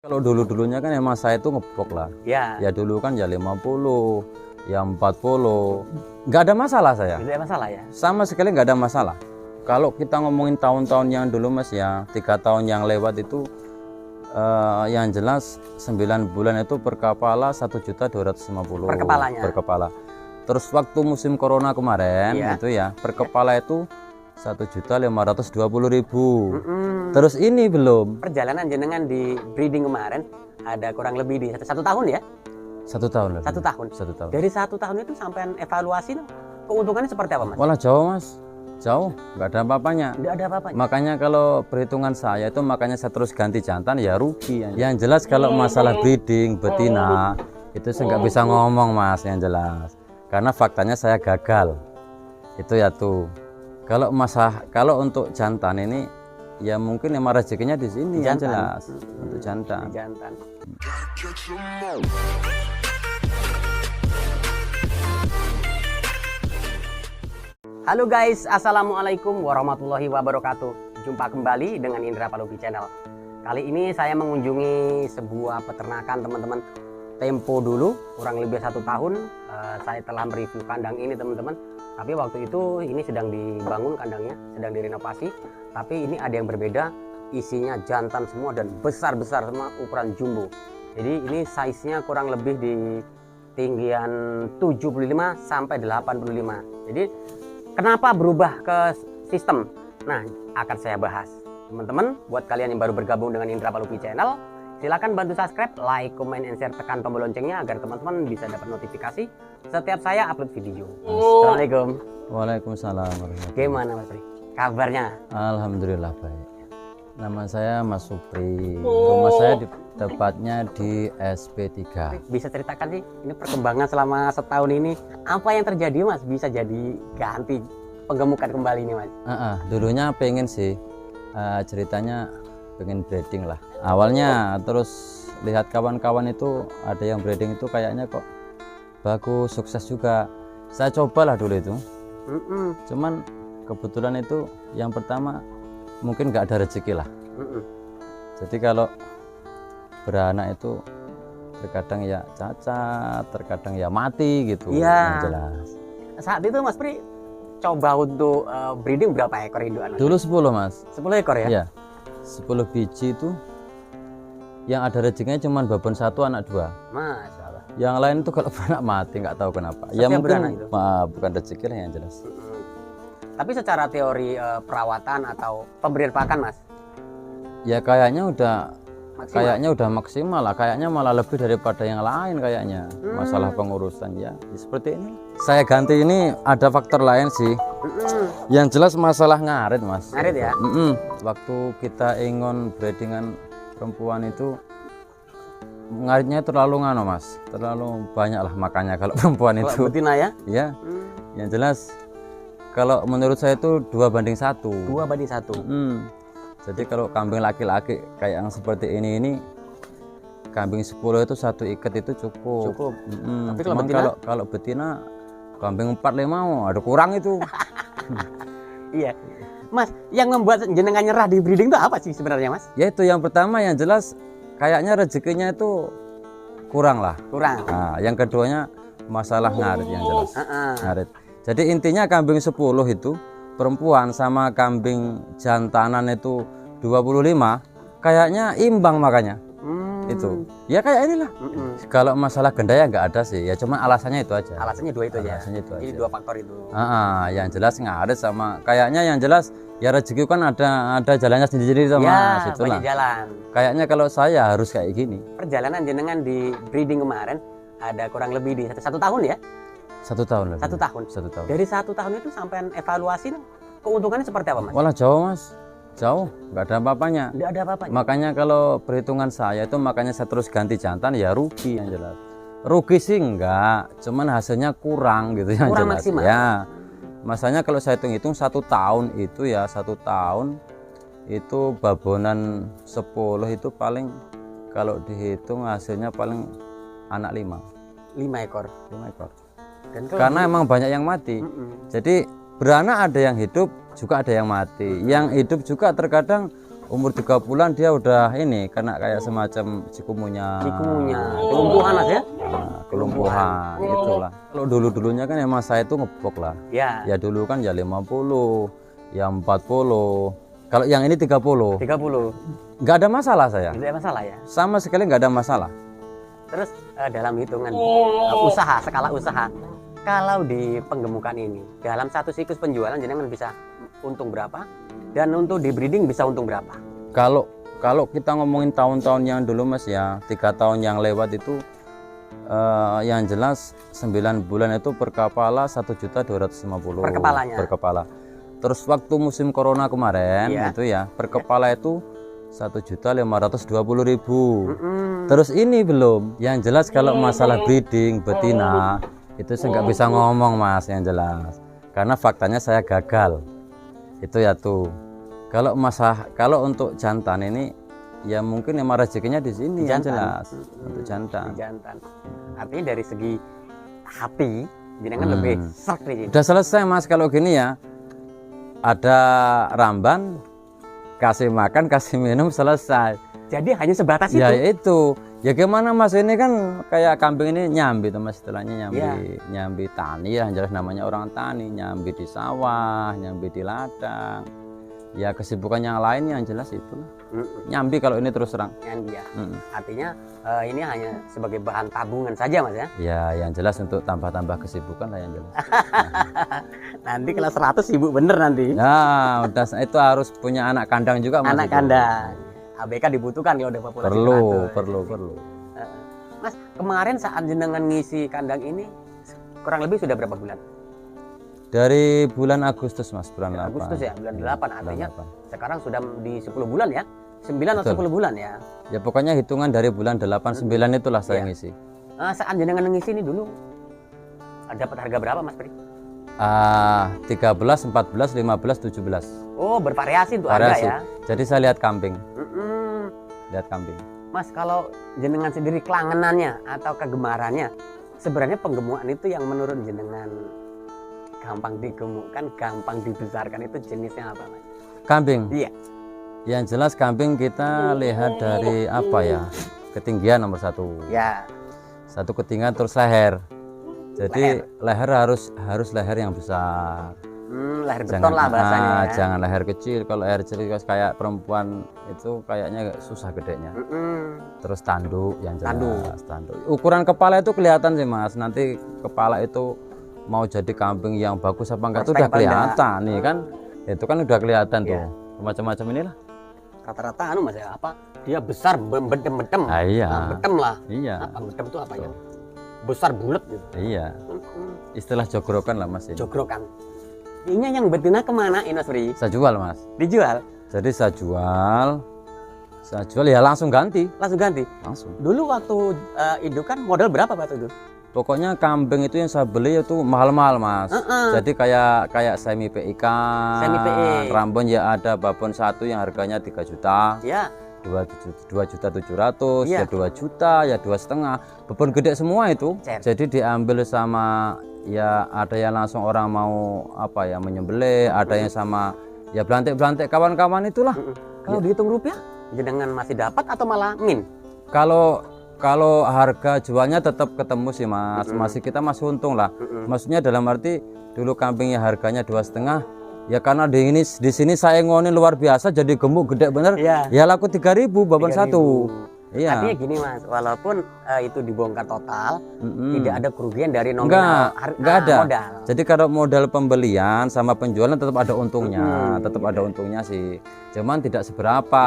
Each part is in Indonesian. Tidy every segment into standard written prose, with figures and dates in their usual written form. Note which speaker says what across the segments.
Speaker 1: Kalau dulu-dulunya kan emang saya itu ngebok lah.
Speaker 2: Ya.
Speaker 1: Ya dulu kan ya 50, ya 40. Nggak ada masalah saya.
Speaker 2: Tidak ada masalah ya.
Speaker 1: Sama sekali nggak ada masalah. Kalau kita ngomongin tahun-tahun yang dulu Mas ya, 3 tahun yang lewat itu yang jelas 9 bulan itu per kepala 1.250.000
Speaker 2: Per kepalanya.
Speaker 1: per kepala. Terus waktu musim corona kemarin
Speaker 2: Iya.
Speaker 1: itu ya per kepala itu 1.520.000.
Speaker 2: Terus
Speaker 1: Terus ini belum
Speaker 2: perjalanan jenengan di breeding kemarin ada kurang lebih di satu tahun ya?
Speaker 1: 1 tahun lebih.
Speaker 2: 1 tahun.
Speaker 1: 1 tahun.
Speaker 2: Dari 1 tahun itu sampai evaluasi tuh, keuntungannya seperti apa Mas?
Speaker 1: Walah jauh Mas, jauh, nggak ada apa-apanya.
Speaker 2: Tidak ada apa-apanya.
Speaker 1: Makanya kalau perhitungan saya itu makanya saya terus ganti jantan ya rugi. Yang jelas kalau masalah breeding betina itu saya nggak bisa ngomong Mas, yang jelas. Karena faktanya saya gagal. Itu ya tuh. Kalau untuk jantan ini ya mungkin emang rezekinya di sini yang
Speaker 2: Jantan.
Speaker 1: jelas untuk jantan.
Speaker 2: Jantan. Halo guys, assalamualaikum warahmatullahi wabarakatuh. Jumpa kembali dengan Indra Palupi Channel. Kali ini saya mengunjungi sebuah peternakan teman-teman. Tempo dulu, kurang lebih 1 tahun saya telah mereview kandang ini teman-teman. Tapi waktu itu ini sedang dibangun kandangnya, sedang direnovasi. Tapi ini ada yang berbeda, isinya jantan semua dan besar-besar semua, ukuran jumbo. Jadi ini size-nya kurang lebih di tinggian 75 sampai 85. Jadi kenapa berubah ke sistem? Nah, akan saya bahas. Teman-teman, buat kalian yang baru bergabung dengan Indra Palupi Channel, silakan bantu subscribe, like, comment, and share, tekan tombol loncengnya agar teman-teman bisa dapat notifikasi setiap saya upload video. Assalamualaikum.
Speaker 1: Waalaikumsalam warahmatullahi.
Speaker 2: Gimana Mas Pri? Kabarnya?
Speaker 1: Alhamdulillah baik. Nama saya Mas Supri. Rumah saya tepatnya di SP3.
Speaker 2: Bisa ceritakan sih ini perkembangan selama setahun ini, apa yang terjadi Mas bisa jadi ganti penggemukan kembali nih Mas?
Speaker 1: Dulunya pengen sih ceritanya pengen breeding lah. Awalnya terus lihat kawan-kawan itu ada yang breeding itu kayaknya kok bagus, sukses juga. Saya cobalah dulu itu. Cuman kebetulan itu yang pertama mungkin nggak ada rezeki lah. Jadi kalau beranak itu terkadang ya cacat, terkadang ya mati gitu.
Speaker 2: Iya.
Speaker 1: Yang jelas.
Speaker 2: Saat itu Mas Pri coba untuk breeding berapa ekor induan?
Speaker 1: Dulu 10 Mas.
Speaker 2: 10 ekor ya?
Speaker 1: Iya. 10 biji itu yang ada rezekinya cuma babon 1 anak 2.
Speaker 2: Masya Allah.
Speaker 1: Yang lain itu kalau beranak mati nggak tahu kenapa. Ya
Speaker 2: Setiap
Speaker 1: mungkin
Speaker 2: beranak itu?
Speaker 1: bukan rezeki lah yang jelas.
Speaker 2: Tapi secara teori perawatan atau pemberian pakan Mas?
Speaker 1: Ya kayaknya udah
Speaker 2: Maksimal?
Speaker 1: maksimal lah. Kayaknya malah lebih daripada yang lain kayaknya. Masalah pengurusan ya seperti ini. Saya ganti ini ada faktor lain sih. Yang jelas masalah ngarit Mas.
Speaker 2: Ngarit ya?
Speaker 1: Waktu kita ingon breedingan perempuan itu ngaritnya terlalu ngano Mas, terlalu banyak lah makannya kalau perempuan
Speaker 2: Kalau
Speaker 1: itu.
Speaker 2: betina ya?
Speaker 1: Ya, yang jelas kalau menurut saya itu 2:1.
Speaker 2: 2:1.
Speaker 1: Jadi kalau kambing laki-laki kayak yang seperti ini kambing 10 itu 1 ikat itu cukup.
Speaker 2: Cukup. Tapi
Speaker 1: Cuman kalau betina kambing 4-5 ada kurang itu.
Speaker 2: Iya. Mas, yang membuat jenengan nyerah di breeding itu apa sih sebenarnya Mas?
Speaker 1: Ya itu yang pertama yang jelas kayaknya rezekinya itu kurang lah.
Speaker 2: Kurang.
Speaker 1: Nah, yang keduanya masalah ngarit yang jelas. Ngarit. Jadi intinya kambing 10 itu perempuan sama kambing jantanan itu 25 kayaknya imbang makanya. Itu. Ya kayak inilah. Kalau masalah gendaya nggak ada sih. Ya cuma alasannya itu aja.
Speaker 2: Alasannya 2 itu aja.
Speaker 1: Alasannya itu
Speaker 2: Jadi
Speaker 1: aja.
Speaker 2: 2 faktor itu.
Speaker 1: Yang jelas ngarit sama kayaknya yang jelas ya rezeki kan ada jalannya sendiri sama
Speaker 2: Ya,
Speaker 1: situlah.
Speaker 2: banyak jalan.
Speaker 1: Kayaknya kalau saya harus kayak gini.
Speaker 2: Perjalanan jenengan di breeding kemarin ada kurang lebih di 1 tahun ya?
Speaker 1: 1 tahun lebih.
Speaker 2: 1 tahun.
Speaker 1: 1 tahun.
Speaker 2: Dari 1 tahun itu sampai evaluasi keuntungannya seperti apa Mas?
Speaker 1: Walah jauh Mas, jauh, nggak ada apa-apanya.
Speaker 2: Tidak ada apa-apanya.
Speaker 1: Makanya kalau perhitungan saya itu makanya saya terus ganti jantan ya rugi yang jelas. Rugi sih enggak, cuman hasilnya kurang gitu yang
Speaker 2: Kurang
Speaker 1: jelas.
Speaker 2: maksimal.
Speaker 1: Ya, masanya kalau saya hitung 1 tahun itu ya 1 tahun itu babonan 10 itu paling kalau dihitung hasilnya paling anak 5
Speaker 2: ekor.
Speaker 1: 5 ekor.
Speaker 2: Dan
Speaker 1: Karena emang banyak yang mati. Jadi beranak ada yang hidup juga ada yang mati. Yang hidup juga terkadang umur 3 bulan dia udah ini kena kayak semacam cikumunya.
Speaker 2: Kelumpuhan Mas ya?
Speaker 1: Nah, kelumpuhan itulah. Kalau dulunya kan emang saya itu ngebok lah.
Speaker 2: Ya.
Speaker 1: Ya dulu kan ya 50, ya 40. Kalau yang ini 30.
Speaker 2: 30.
Speaker 1: Nggak ada masalah saya.
Speaker 2: Tidak ada masalah ya.
Speaker 1: Sama sekali nggak ada masalah.
Speaker 2: Terus dalam hitungan skala usaha, kalau di penggemukan ini dalam satu siklus penjualan jenengan bisa untung berapa? Dan untuk di breeding bisa untung berapa?
Speaker 1: Kalau kita ngomongin tahun-tahun yang dulu Mas ya, 3 tahun yang lewat itu yang jelas 9 bulan itu per kepala 1.250.000 per kepala. Terus waktu musim corona kemarin itu ya per kepala itu 1.520.000. Terus ini belum. Yang jelas kalau masalah breeding betina itu saya nggak bisa ngomong Mas yang jelas. Karena faktanya saya gagal. Itu ya tuh. Kalau untuk jantan ini ya mungkin emang rezekinya di sini yang jelas untuk jantan.
Speaker 2: Artinya dari segi hati jenengan lebih serk nih.
Speaker 1: Udah selesai Mas kalau gini ya. Ada ramban, kasih makan, kasih minum, selesai.
Speaker 2: Jadi hanya sebatas
Speaker 1: ya
Speaker 2: itu.
Speaker 1: Itu. Ya gimana Mas, ini kan kayak kambing ini nyambi tuh Mas, istilahnya nyambi tani ya, jelas namanya orang tani, nyambi di sawah, nyambi di ladang. Ya kesibukan yang lain yang jelas itu nyambi kalau ini terus terang.
Speaker 2: Nyambi ya. Artinya ini hanya sebagai bahan tabungan saja Mas ya.
Speaker 1: Ya yang jelas untuk tambah-tambah kesibukan lah yang jelas.
Speaker 2: Nanti kalau 100 sibuk bener nanti.
Speaker 1: Nah, udah itu harus punya anak kandang juga Mas.
Speaker 2: Anak kandang. ABK dibutuhkan kalau udah populasi
Speaker 1: perlu.
Speaker 2: Mas, kemarin saat jenengan ngisi kandang ini kurang lebih sudah berapa bulan?
Speaker 1: Dari bulan Agustus Mas, bulan 8.
Speaker 2: Agustus ya, bulan 8 artinya sekarang sudah di 10 bulan ya? 9 atau 10 bulan ya? Ya
Speaker 1: pokoknya hitungan dari bulan 8, 9 itulah saya ngisi.
Speaker 2: Saat jenengan ngisi ini dulu dapat harga berapa Mas Pri?
Speaker 1: 13, 14, 15, 17.
Speaker 2: Oh, bervariasi untuk harga ya?
Speaker 1: Jadi saya lihat kambing. Lihat kambing.
Speaker 2: Mas, kalau jenengan sendiri kelangenannya atau kegemarannya, sebenarnya penggemukan itu yang menurut jenengan gampang digemukkan, gampang dibesarkan itu jenisnya apa Mas?
Speaker 1: Kambing?
Speaker 2: Iya.
Speaker 1: Yang jelas kambing kita lihat dari apa ya? Ketinggian nomor 1.
Speaker 2: Ya.
Speaker 1: 1 ketinggian terus leher. Jadi leher harus leher yang besar.
Speaker 2: Leher beton lah bahasanya ya.
Speaker 1: Jangan leher kecil. Kalau leher kecil kayak perempuan itu kayaknya susah gedenya. Terus tanduk yang jelas. Tanduk. Ukuran kepala itu kelihatan sih Mas. Nanti kepala itu mau jadi kambing yang bagus apa enggak itu udah kelihatan nih kan. Itu kan udah kelihatan tuh. Macam-macam inilah.
Speaker 2: Rata-rata Mas ya apa? Dia besar bedem-bedem.
Speaker 1: Iya.
Speaker 2: Bedem lah.
Speaker 1: Iya.
Speaker 2: Bedem itu apa ya? Besar bulat gitu.
Speaker 1: Iya. Istilah jogrokan lah Mas ini.
Speaker 2: Jogrokan. Ini yang betina kemana Mas Pri?
Speaker 1: Saya jual Mas.
Speaker 2: Dijual?
Speaker 1: Jadi saya jual ya langsung ganti. Langsung.
Speaker 2: Dulu waktu indukan modal berapa waktu itu?
Speaker 1: Pokoknya kambing itu yang saya beli itu mahal-mahal Mas. Jadi kayak semi PIK, Rambon ya ada babon 1 yang harganya 3 juta.
Speaker 2: Ya.
Speaker 1: 2.700.000 ya 2 juta ya 2,5 babon gede semua itu. Jadi diambil sama ya ada yang langsung orang mau apa ya menyembelih, ada yang sama ya belantik kawan-kawan itulah.
Speaker 2: Kalau dihitung rupiah jenengan masih dapat atau malah min?
Speaker 1: Kalau harga jualnya tetap ketemu sih Mas, kita masih untung lah. Maksudnya dalam arti dulu kambingnya harganya 2,5 ya karena di sini saya ngonin luar biasa jadi gemuk gede bener. Ya laku 3.000 babon 1. Iya.
Speaker 2: Artinya gini Mas, walaupun itu dibongkar total, tidak ada kerugian dari nominal
Speaker 1: enggak ada
Speaker 2: modal.
Speaker 1: Jadi kalau modal pembelian sama penjualan tetap ada untungnya, sih. Cuman tidak seberapa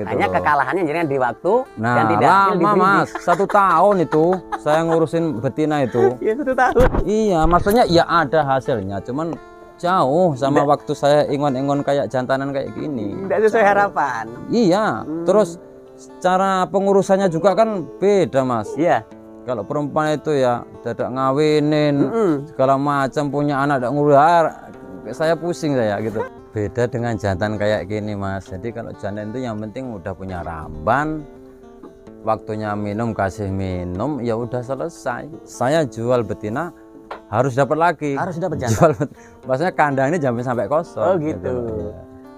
Speaker 1: gitu.
Speaker 2: Hanya kekalahannya jadi di waktu
Speaker 1: dan tidak lama Mas, 1 tahun itu saya ngurusin betina itu.
Speaker 2: Iya 1 tahun.
Speaker 1: Iya, maksudnya ya ada hasilnya, cuman jauh sama waktu saya ingon-ingon kayak jantanan kayak gini.
Speaker 2: Tidak sesuai harapan.
Speaker 1: Iya, terus cara pengurusannya juga kan beda Mas.
Speaker 2: Iya.
Speaker 1: Kalau perempuan itu ya dadak ngawinin segala macam, punya anak dak ngurus, saya pusing saya gitu. Beda dengan jantan kayak gini Mas. Jadi kalau jantan itu yang penting udah punya ramban, waktunya minum kasih minum ya udah selesai. Saya jual betina harus dapat lagi.
Speaker 2: Harus dapat jantan.
Speaker 1: Maksudnya kandang ini sampai kosong.
Speaker 2: Oh gitu.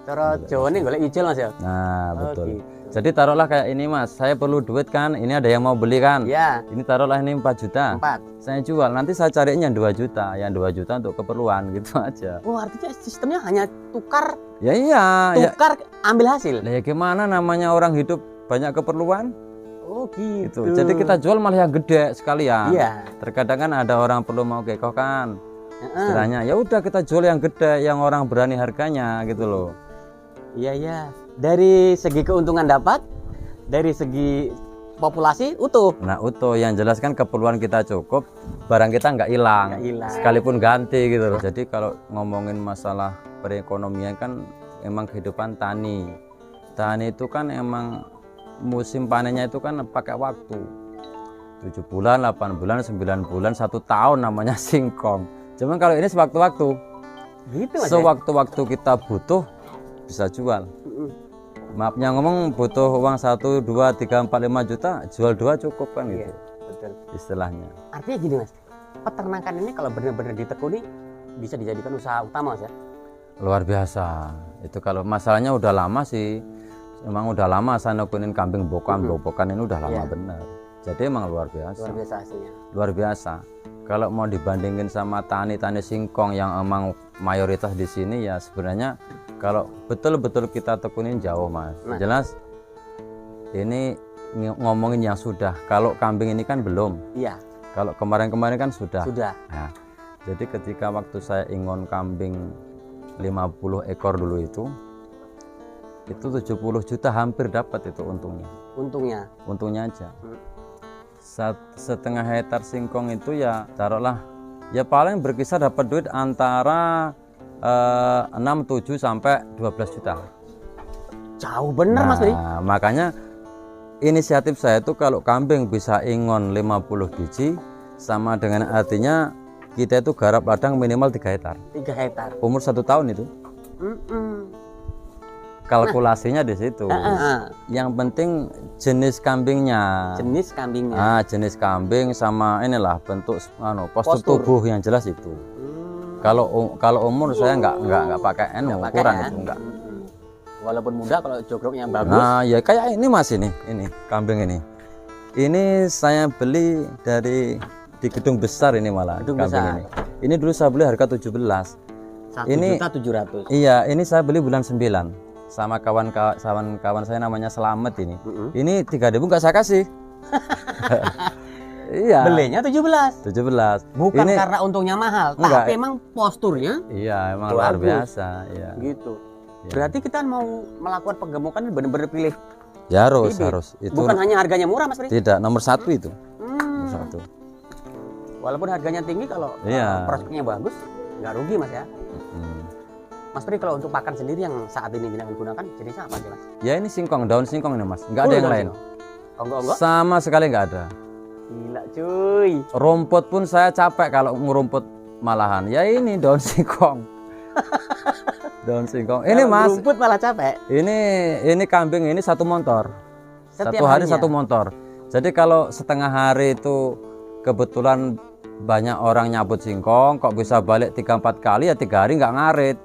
Speaker 2: Cara Jawa nih golek ijol Mas ya.
Speaker 1: Nah, betul.
Speaker 2: gitu.
Speaker 1: Jadi taruhlah kayak ini Mas, saya perlu duit kan, ini ada yang mau beli kan.
Speaker 2: Iya.
Speaker 1: Ini taruhlah ini 4 juta.
Speaker 2: 4.
Speaker 1: Saya jual, nanti saya carinya 2 juta, yang 2 juta untuk keperluan gitu aja.
Speaker 2: Oh, artinya sistemnya hanya tukar
Speaker 1: Ya iya, ya.
Speaker 2: ambil hasil.
Speaker 1: Lah ya gimana namanya orang hidup banyak keperluan?
Speaker 2: Oh, gitu.
Speaker 1: Gitu. Jadi kita jual malah yang gede sekalian.
Speaker 2: Iya.
Speaker 1: Terkadang kan ada orang perlu mau kekoh kan.
Speaker 2: Heeh.
Speaker 1: Istilahnya ya udah kita jual yang gede, yang orang berani harganya gitu loh.
Speaker 2: Iya, iya. Dari segi keuntungan dapat, dari segi populasi utuh.
Speaker 1: Nah utuh, yang jelas kan keperluan kita cukup, barang kita nggak hilang,
Speaker 2: Nggak hilang.
Speaker 1: sekalipun ganti gitu loh. Jadi kalau ngomongin masalah perekonomian kan emang kehidupan tani. Tani itu kan emang musim panennya itu kan pakai waktu 7 bulan, 8 bulan, 9 bulan, 1 tahun namanya singkong. Cuman kalau ini sewaktu-waktu,
Speaker 2: Gitu Mas.
Speaker 1: sewaktu-waktu kita butuh bisa jual. Maafnya ngomong butuh uang 1, 2, 3, 4, 5 juta, jual 2 cukup kan gitu.
Speaker 2: Iya, betul.
Speaker 1: Istilahnya.
Speaker 2: Artinya gini Mas, peternakan ini kalau benar-benar ditekuni bisa dijadikan usaha utama Mas ya.
Speaker 1: Luar biasa. Itu kalau masalahnya udah lama sih. Emang udah lama saya nekunin kambing bokan ini udah lama
Speaker 2: Iya.
Speaker 1: benar. Jadi emang luar biasa.
Speaker 2: Luar biasa hasilnya.
Speaker 1: Luar biasa. Kalau mau dibandingin sama tani-tani singkong yang emang mayoritas di sini ya sebenarnya kalau betul-betul kita tekunin jauh Mas.
Speaker 2: Nah.
Speaker 1: Jelas ini ngomongin yang sudah. Kalau kambing ini kan belum.
Speaker 2: Iya,
Speaker 1: Kalau kemarin-kemarin kan sudah.
Speaker 2: sudah.
Speaker 1: Nah, jadi ketika waktu saya ingon kambing 50 ekor dulu itu 70 juta hampir dapat itu untungnya.
Speaker 2: Untungnya.
Speaker 1: Aja. Setengah hektar singkong itu ya taruhlah ya paling berkisar dapat duit antara 6, 7 sampai 12 juta.
Speaker 2: Jauh bener Mas Bri.
Speaker 1: Makanya inisiatif saya itu kalau kambing bisa ingon 50 biji sama dengan artinya kita itu garap ladang minimal 3 hektar.
Speaker 2: 3 hektar.
Speaker 1: Umur 1 tahun itu. Kalkulasinya di situ. Yang penting jenis kambingnya.
Speaker 2: Jenis kambingnya.
Speaker 1: Jenis kambing sama inilah bentuk postur tubuh yang jelas itu. Kalau umur saya nggak pakai ukuran
Speaker 2: ya?
Speaker 1: itu enggak.
Speaker 2: Walaupun muda kalau jogroknya bagus.
Speaker 1: Nah, ya kayak ini Mas ini kambing ini. Ini saya beli dari di gedung besar ini malah
Speaker 2: Gedung
Speaker 1: kambing
Speaker 2: besar.
Speaker 1: ini. Ini dulu saya beli harga 17.
Speaker 2: 1.700.000.
Speaker 1: Iya, ini saya beli bulan 9 sama kawan saya namanya Selamet ini. Ini 3.000 nggak saya kasih. Iya.
Speaker 2: Belinya 17.
Speaker 1: 17.
Speaker 2: Bukan
Speaker 1: Ini,
Speaker 2: karena untungnya mahal,
Speaker 1: enggak.
Speaker 2: tapi emang posturnya
Speaker 1: Iya, emang luar
Speaker 2: bagus.
Speaker 1: biasa. Iya.
Speaker 2: gitu.
Speaker 1: Iya.
Speaker 2: Berarti kita mau melakukan penggemukan benar-benar pilih.
Speaker 1: Ya harus,
Speaker 2: bibit.
Speaker 1: harus. Itu
Speaker 2: Bukan hanya harganya murah Mas Bri.
Speaker 1: tidak nomor 1 itu.
Speaker 2: Hmm.
Speaker 1: Nomor 1.
Speaker 2: Walaupun harganya tinggi kalau
Speaker 1: Iya.
Speaker 2: prospeknya bagus, nggak rugi Mas ya. Mas Bri kalau untuk pakan sendiri yang saat ini Jenengan gunakan jenisnya apa sih Mas?
Speaker 1: Ya ini singkong, daun singkong ini Mas. Nggak ada yang lain.
Speaker 2: Onggok-onggok?
Speaker 1: Sama sekali nggak ada.
Speaker 2: Gila cuy.
Speaker 1: Rumput pun saya capek kalau ngerumput malahan. Ya ini daun singkong. Daun singkong. Ini
Speaker 2: Kalau
Speaker 1: Mas,
Speaker 2: rumput malah capek.
Speaker 1: ini kambing ini 1 motor.
Speaker 2: Setiap
Speaker 1: Satu hari
Speaker 2: harinya?
Speaker 1: 1 motor. Jadi kalau setengah hari itu kebetulan banyak orang nyabut singkong, kok bisa balik 3-4 kali ya 3 hari nggak ngarit.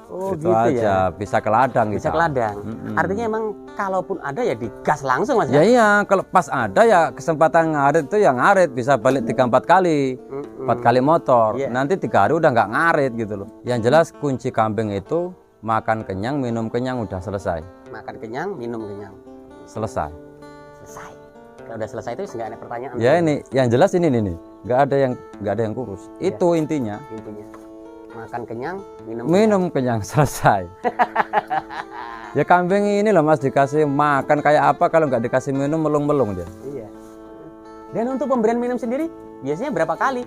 Speaker 2: Oh
Speaker 1: Itu
Speaker 2: gitu
Speaker 1: aja,
Speaker 2: ya.
Speaker 1: bisa ke ladang
Speaker 2: Bisa
Speaker 1: kita.
Speaker 2: ke ladang. Artinya emang kalaupun ada ya digas langsung Mas
Speaker 1: Ya
Speaker 2: ya.
Speaker 1: iya, kalau pas ada ya kesempatan ngarit itu ya ngarit, bisa balik 3-4 kali. 4 kali motor.
Speaker 2: Iya.
Speaker 1: Nanti 3 hari udah nggak ngarit gitu loh. Yang jelas kunci kambing itu makan kenyang, minum kenyang udah selesai.
Speaker 2: Makan kenyang, minum kenyang.
Speaker 1: Selesai.
Speaker 2: Selesai. Kalau udah selesai itu nggak ada pertanyaan.
Speaker 1: Ya ini yang jelas ini nih. Nggak ada yang kurus. Itu intinya.
Speaker 2: Intinya. Makan kenyang,
Speaker 1: Minum kenyang selesai. Ya kambing ini loh Mas dikasih makan kayak apa kalau nggak dikasih minum melung-melung dia.
Speaker 2: Iya. Dan untuk pemberian minum sendiri biasanya berapa kali?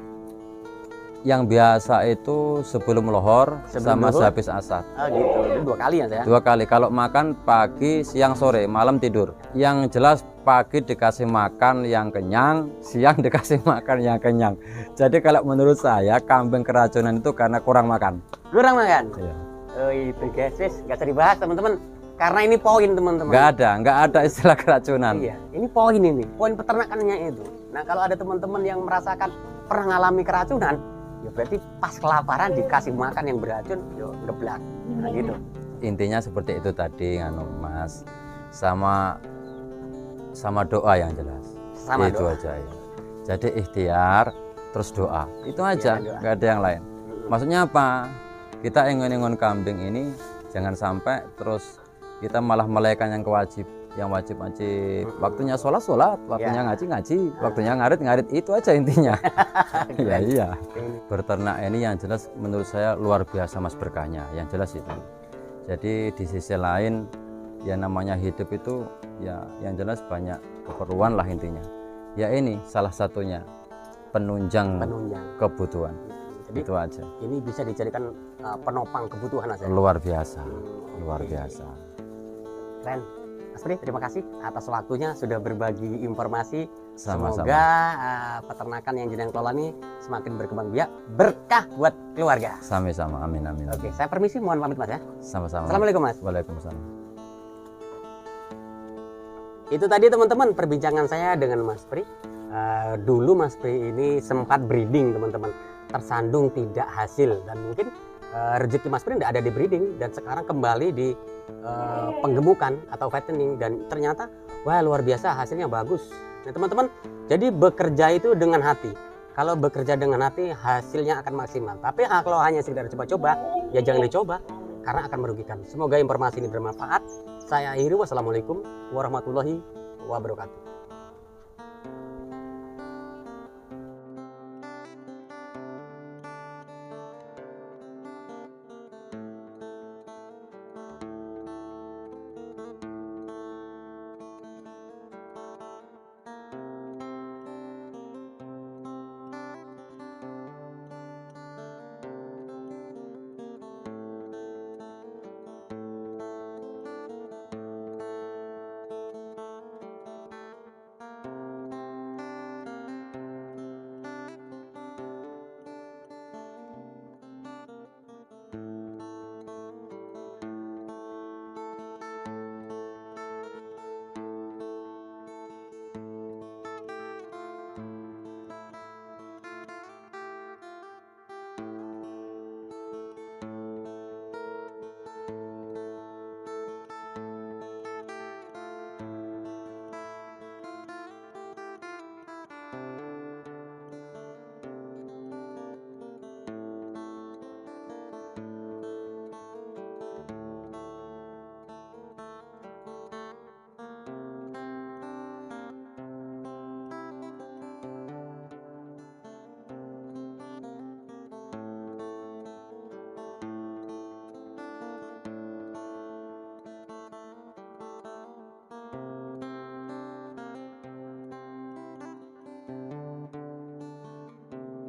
Speaker 1: Yang biasa itu sebelum lohor sama
Speaker 2: lohor?
Speaker 1: sehabis asar.
Speaker 2: Oh gitu. Itu 2 kali ya saya.
Speaker 1: 2 kali. Kalau makan pagi, siang, sore, malam tidur. Yang jelas pagi dikasih makan yang kenyang, siang dikasih makan yang kenyang. Jadi kalau menurut saya kambing keracunan itu karena kurang makan.
Speaker 2: Kurang makan.
Speaker 1: Iya.
Speaker 2: Oh itu guys, nggak usah dibahas teman-teman. Karena ini poin teman-teman.
Speaker 1: Nggak ada istilah keracunan.
Speaker 2: Iya, ini poin peternakannya itu. Nah kalau ada teman-teman yang merasakan pernah ngalami keracunan, ya berarti pas kelaparan dikasih makan yang beracun, yo geblak. Nah gitu.
Speaker 1: intinya seperti itu tadi nganu Mas, sama doa yang jelas.
Speaker 2: Sama
Speaker 1: Itu
Speaker 2: doa.
Speaker 1: aja ya. Jadi ikhtiar terus doa. Itu aja,
Speaker 2: doa.
Speaker 1: nggak ada yang lain. Maksudnya apa? Kita ingun-ingun kambing ini jangan sampai terus kita malah melalaikan yang wajib. Waktunya sholat, waktunya ngaji, waktunya ngarit, itu aja intinya. Ya iya. Berternak ini yang jelas menurut saya luar biasa Mas berkahnya, yang jelas itu. Jadi di sisi lain yang namanya hidup itu ya yang jelas banyak keperluan lah intinya. Ya ini salah satunya penunjang kebutuhan.
Speaker 2: Jadi
Speaker 1: itu aja.
Speaker 2: ini bisa dijadikan penopang kebutuhan Mas ya?
Speaker 1: Luar biasa, luar biasa.
Speaker 2: Keren. Mas Pri, terima kasih atas waktunya sudah berbagi informasi.
Speaker 1: Sama-sama.
Speaker 2: Semoga peternakan yang jenengan kelola ini semakin berkembang biak, berkah buat keluarga.
Speaker 1: Sama-sama, amin.
Speaker 2: Oke, saya permisi, mohon pamit Mas ya.
Speaker 1: Sama-sama.
Speaker 2: Assalamualaikum Mas.
Speaker 1: Waalaikumsalam.
Speaker 2: Itu tadi teman-teman perbincangan saya dengan Mas Pri. Dulu Mas Pri ini sempat breeding teman-teman, tersandung tidak hasil dan mungkin rezeki Mas Pri tidak ada di breeding dan sekarang kembali di penggemukan atau fattening dan ternyata wah luar biasa hasilnya bagus. Nah teman-teman, jadi bekerja itu dengan hati. Kalau bekerja dengan hati hasilnya akan maksimal. Tapi kalau hanya sekedar coba-coba ya jangan dicoba karena akan merugikan. Semoga informasi ini bermanfaat. Saya akhiri, wassalamualaikum warahmatullahi wabarakatuh.